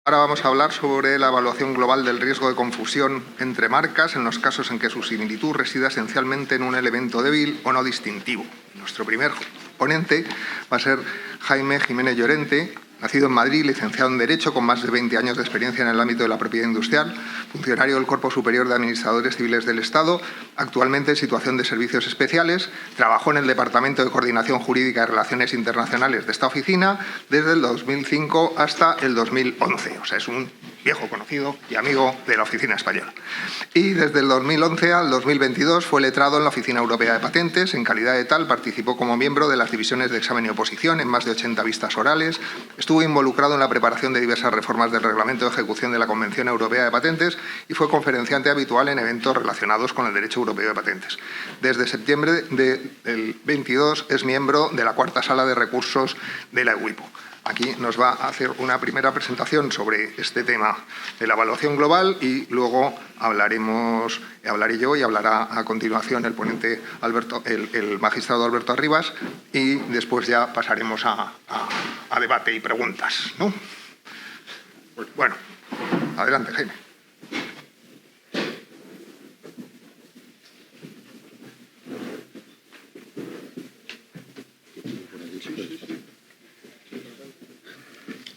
Ahora vamos a hablar sobre la evaluación global del riesgo de confusión entre marcas en los casos en que su similitud resida esencialmente en un elemento débil o no distintivo. Nuestro primer ponente va a ser Jaime Jiménez Llorente, nacido en Madrid, licenciado en Derecho, con más de 20 años de experiencia en el ámbito de la propiedad industrial, funcionario del Cuerpo Superior de Administradores Civiles del Estado, actualmente en situación de servicios especiales, trabajó en el Departamento de Coordinación Jurídica y Relaciones Internacionales de esta oficina desde el 2005 hasta el 2011. O sea, es un viejo conocido y amigo de la Oficina Española. Y desde el 2011 al 2022 fue letrado en la Oficina Europea de Patentes. En calidad de tal, participó como miembro de las divisiones de examen y oposición en más de 80 vistas orales. Estuvo involucrado en la preparación de diversas reformas del Reglamento de Ejecución de la Convención Europea de Patentes y fue conferenciante habitual en eventos relacionados con el derecho europeo de patentes. Desde septiembre del 22 es miembro de la Cuarta Sala de Recursos de la EUIPO. Aquí nos va a hacer una primera presentación sobre este tema de la evaluación global y luego hablaré yo y hablará a continuación el ponente el magistrado Alberto Arribas y después ya pasaremos a debate y preguntas, ¿no? Bueno, adelante, Jaime.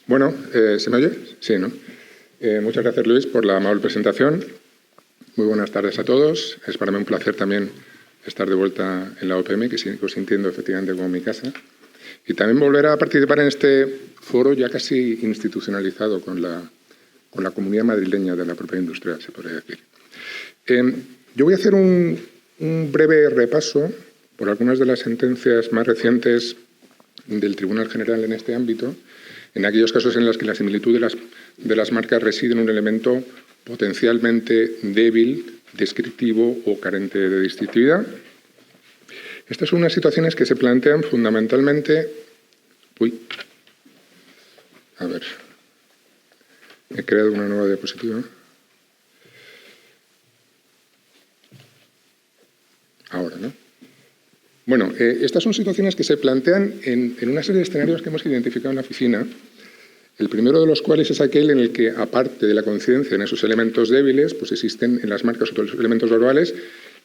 Bueno, ¿se me oye? Sí, ¿no? Muchas gracias, Luis, por la amable presentación. Muy buenas tardes a todos. Es para mí un placer también estar de vuelta en la OPM, que sigo sintiendo efectivamente como mi casa. Y también volver a participar en este foro ya casi institucionalizado con la comunidad madrileña de la propiedad industrial, se podría decir. Yo voy a hacer un breve repaso por algunas de las sentencias más recientes del Tribunal General en este ámbito, en aquellos casos en los que la similitud de las marcas reside en un elemento potencialmente débil, descriptivo o carente de distintividad. Estas son unas situaciones que se plantean fundamentalmente... He creado una nueva diapositiva. Ahora, ¿no? Bueno, estas son situaciones que se plantean en una serie de escenarios que hemos identificado en la oficina, el primero de los cuales es aquel en el que, aparte de la coincidencia en esos elementos débiles, pues existen en las marcas otros elementos verbales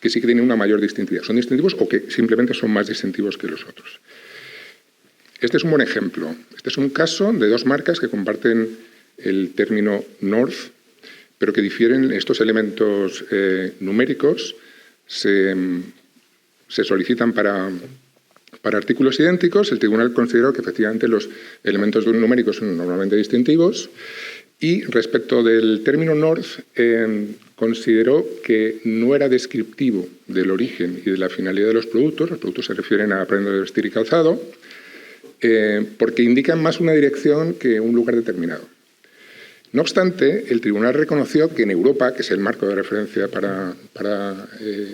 que sí que tienen una mayor distintividad. Son distintivos o que simplemente son más distintivos que los otros. Este es un buen ejemplo. Este es un caso de dos marcas que comparten el término North, pero que difieren estos elementos numéricos. Se solicitan para artículos idénticos. El tribunal consideró que efectivamente los elementos numéricos son normalmente distintivos y respecto del término North consideró que no era descriptivo del origen y de la finalidad de los productos. Los productos se refieren a prenda de vestir y calzado porque indican más una dirección que un lugar determinado. No obstante, el tribunal reconoció que en Europa, que es el marco de referencia para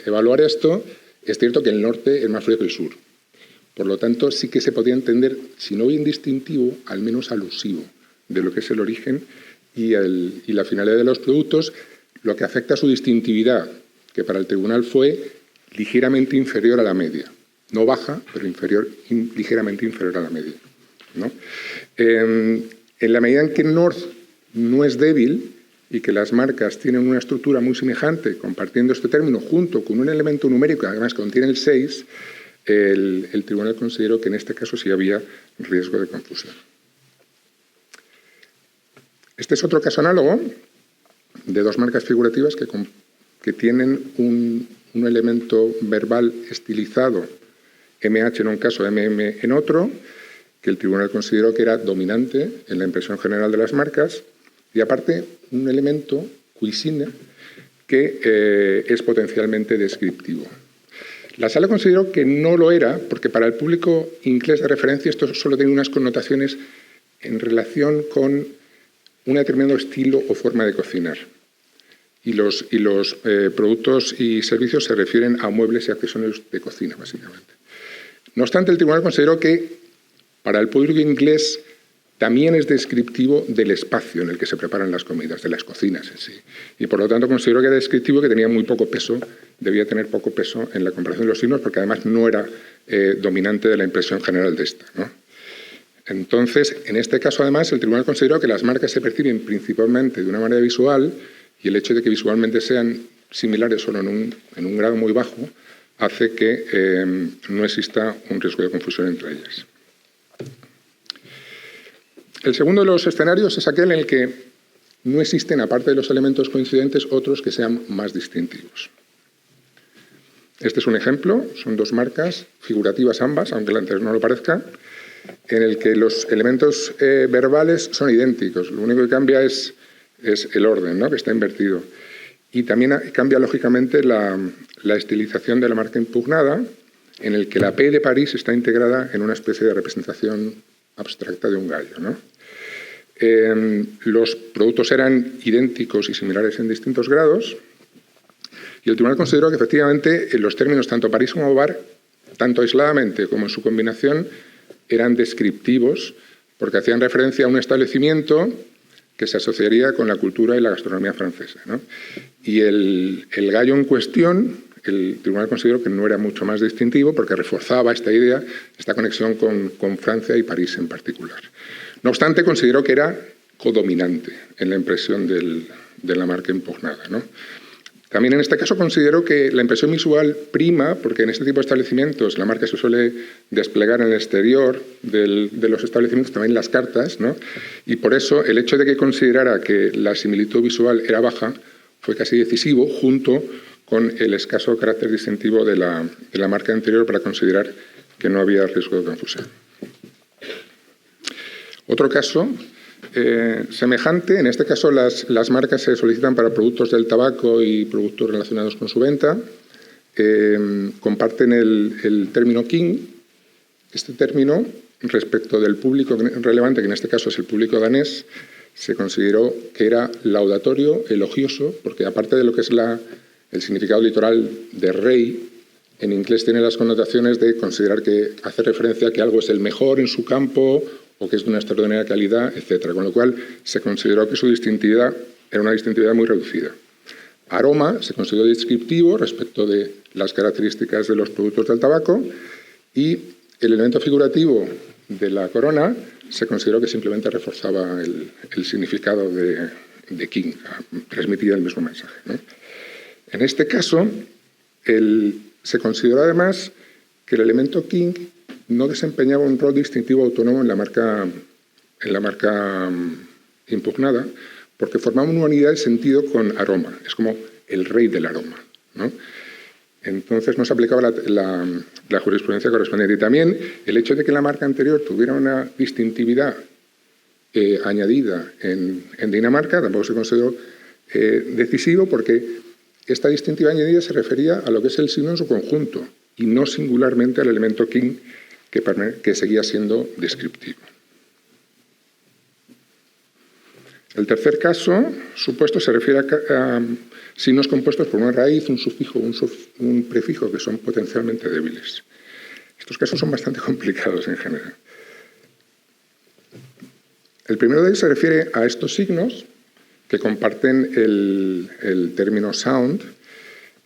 evaluar esto, es cierto que el norte es más frío que el sur. Por lo tanto, sí que se podía entender, si no bien distintivo, al menos alusivo de lo que es el origen y la finalidad de los productos, lo que afecta a su distintividad, que para el tribunal fue ligeramente inferior a la media. No baja, pero ligeramente inferior a la media, ¿no? En la medida en que North no es débil y que las marcas tienen una estructura muy semejante, compartiendo este término junto con un elemento numérico que además contiene el 6, el tribunal consideró que en este caso sí había riesgo de confusión. Este es otro caso análogo de dos marcas figurativas que tienen un elemento verbal estilizado, MH en un caso, MM en otro, que el tribunal consideró que era dominante en la impresión general de las marcas, y aparte un elemento, cuisine, que es potencialmente descriptivo. La sala consideró que no lo era porque para el público inglés de referencia esto solo tiene unas connotaciones en relación con un determinado estilo o forma de cocinar. Y los productos y servicios se refieren a muebles y accesorios de cocina, básicamente. No obstante, el tribunal consideró que para el público inglés también es descriptivo del espacio en el que se preparan las comidas, de las cocinas en sí. Y por lo tanto considero que era descriptivo, que tenía muy poco peso, debía tener poco peso en la comparación de los signos, porque además no era dominante de la impresión general de esta, ¿no? Entonces, en este caso, además, el tribunal consideró que las marcas se perciben principalmente de una manera visual y el hecho de que visualmente sean similares solo en un grado muy bajo hace que no exista un riesgo de confusión entre ellas. El segundo de los escenarios es aquel en el que no existen, aparte de los elementos coincidentes, otros que sean más distintivos. Este es un ejemplo, son dos marcas, figurativas ambas, aunque la anterior no lo parezca, en el que los elementos verbales son idénticos. Lo único que cambia es el orden, ¿no?, que está invertido. Y también cambia, lógicamente, la estilización de la marca impugnada, en el que la P de París está integrada en una especie de representación abstracta de un gallo, ¿no? Los productos eran idénticos y similares en distintos grados, y el tribunal consideró que, efectivamente, los términos tanto París como bar, tanto aisladamente como en su combinación, eran descriptivos porque hacían referencia a un establecimiento que se asociaría con la cultura y la gastronomía francesa, ¿no? Y el gallo en cuestión, el tribunal consideró que no era mucho más distintivo porque reforzaba esta idea, esta conexión con Francia y París en particular. No obstante, consideró que era codominante en la impresión de la marca impugnada, ¿no? También en este caso considero que la impresión visual prima, porque en este tipo de establecimientos la marca se suele desplegar en el exterior de los establecimientos, también las cartas, ¿no? Y por eso el hecho de que considerara que la similitud visual era baja fue casi decisivo, junto con el escaso carácter distintivo de la marca anterior, para considerar que no había riesgo de confusión. Otro caso semejante, en este caso las marcas se solicitan para productos del tabaco y productos relacionados con su venta. Comparten el término king. Este término, respecto del público relevante, que en este caso es el público danés, se consideró que era laudatorio, elogioso, porque aparte de lo que es el significado literal de rey, en inglés tiene las connotaciones de considerar que hace referencia a que algo es el mejor en su campo o que es de una extraordinaria calidad, etc. Con lo cual se consideró que su distintividad era una distintividad muy reducida. Aroma se consideró descriptivo respecto de las características de los productos del tabaco, y el elemento figurativo de la corona se consideró que simplemente reforzaba el significado de king, transmitía el mismo mensaje, ¿no? En este caso, se consideró además que el elemento king no desempeñaba un rol distintivo autónomo en la marca impugnada, porque formaba una unidad de sentido con aroma. Es como el rey del aroma, ¿no? Entonces no se aplicaba la jurisprudencia correspondiente. Y también el hecho de que la marca anterior tuviera una distintividad añadida en Dinamarca tampoco se consideró decisivo, porque esta distintividad añadida se refería a lo que es el signo en su conjunto y no singularmente al elemento king, que seguía siendo descriptivo. El tercer caso supuesto se refiere a signos compuestos por una raíz, un sufijo, un prefijo, que son potencialmente débiles. Estos casos son bastante complicados en general. El primero de ellos se refiere a estos signos que comparten el término sound.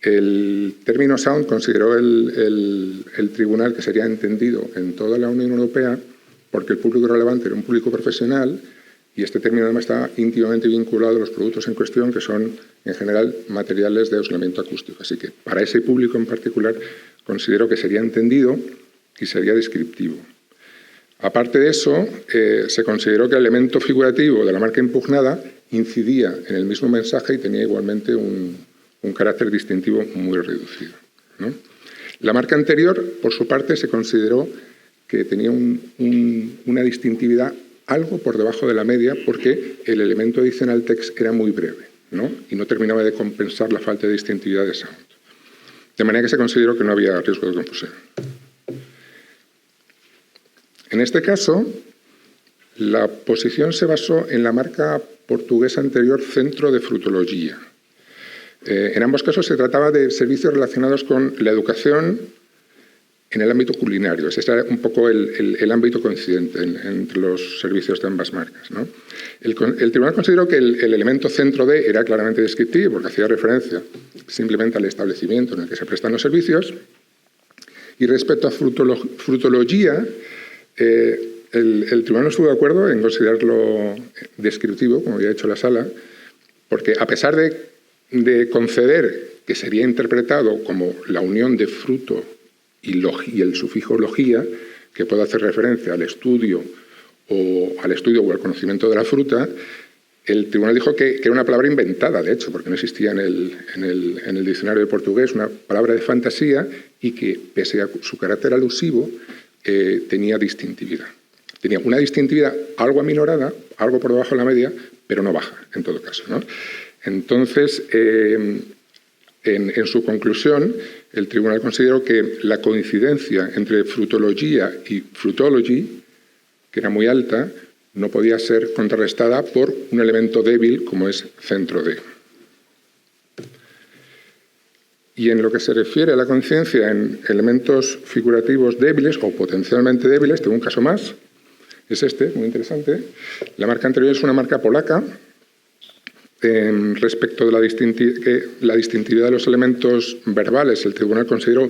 El término sound consideró el tribunal que sería entendido en toda la Unión Europea, porque el público relevante era un público profesional, y este término además está íntimamente vinculado a los productos en cuestión, que son en general materiales de aislamiento acústico. Así que para ese público en particular considero que sería entendido y sería descriptivo. Aparte de eso, se consideró que el elemento figurativo de la marca impugnada incidía en el mismo mensaje y tenía igualmente un carácter distintivo muy reducido, ¿no? La marca anterior, por su parte, se consideró que tenía una distintividad algo por debajo de la media, porque el elemento adicional text era muy breve, ¿no? Y no terminaba de compensar la falta de distintividad de sound. De manera que se consideró que no había riesgo de confusión. En este caso, la posición se basó en la marca portuguesa anterior Centro de Frutología. En ambos casos se trataba de servicios relacionados con la educación en el ámbito culinario. Ese era un poco el ámbito coincidente entre los servicios de ambas marcas, ¿no? El tribunal consideró que el elemento centro de era claramente descriptivo, porque hacía referencia simplemente al establecimiento en el que se prestan los servicios. Y respecto a frutología, el tribunal no estuvo de acuerdo en considerarlo descriptivo, como había hecho la sala, porque a pesar de conceder que sería interpretado como la unión de fruto y el sufijo logía, que puede hacer referencia al estudio o al conocimiento de la fruta, el tribunal dijo que era una palabra inventada, de hecho, porque no existía en el diccionario de portugués, una palabra de fantasía, y que, pese a su carácter alusivo, tenía distintividad. Tenía una distintividad algo aminorada, algo por debajo de la media, pero no baja, en todo caso, ¿no? Entonces, en su conclusión, el tribunal consideró que la coincidencia entre frutología y frutology, que era muy alta, no podía ser contrarrestada por un elemento débil como es centro D. Y en lo que se refiere a la coincidencia en elementos figurativos débiles o potencialmente débiles, tengo un caso más, es este, muy interesante. La marca anterior es una marca polaca. Respecto de la distintividad de los elementos verbales, el tribunal consideró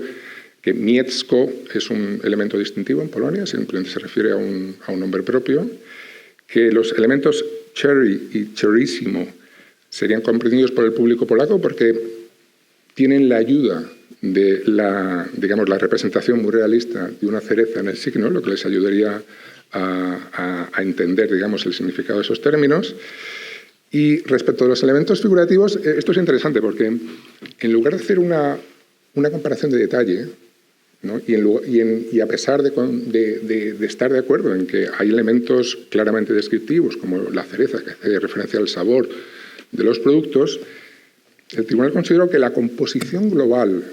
que Miecko es un elemento distintivo en Polonia, simplemente se refiere a un nombre propio, que los elementos cherry y cherrísimo serían comprendidos por el público polaco porque tienen la ayuda de la representación muy realista de una cereza en el signo, lo que les ayudaría a entender, digamos, el significado de esos términos. Y respecto a los elementos figurativos, esto es interesante porque en lugar de hacer una comparación de detalle, ¿no? y a pesar de estar de acuerdo en que hay elementos claramente descriptivos, como la cereza, que hace referencia al sabor de los productos, el tribunal consideró que la composición global,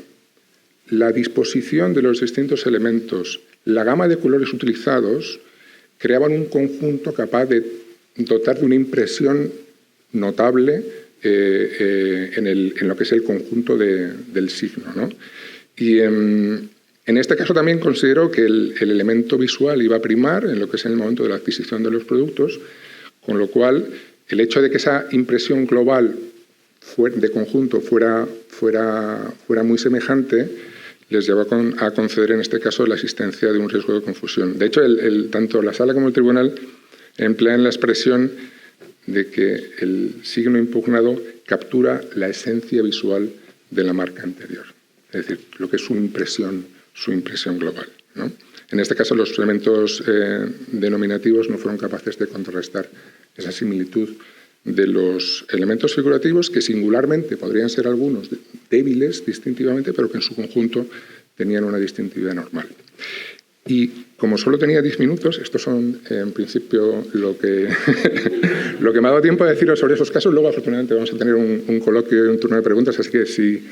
la disposición de los distintos elementos, la gama de colores utilizados, creaban un conjunto capaz de dotar de una impresión notable en lo que es el conjunto del signo, ¿no? Y en este caso también considero que el elemento visual iba a primar en lo que es en el momento de la adquisición de los productos, con lo cual el hecho de que esa impresión global de conjunto fuera muy semejante les llevó a conceder en este caso la existencia de un riesgo de confusión. De hecho, tanto la sala como el tribunal emplean la expresión de que el signo impugnado captura la esencia visual de la marca anterior, es decir, lo que es su impresión global, ¿no? En este caso, los elementos denominativos no fueron capaces de contrarrestar esa similitud de los elementos figurativos, que singularmente podrían ser algunos débiles distintivamente, pero que en su conjunto tenían una distintividad normal. Y como solo tenía 10 minutos, estos son en principio lo que me ha dado tiempo de deciros sobre esos casos. Luego, afortunadamente, vamos a tener un coloquio y un turno de preguntas, así que si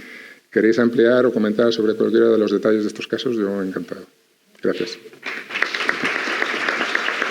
queréis ampliar o comentar sobre cualquiera de los detalles de estos casos, yo encantado. Gracias.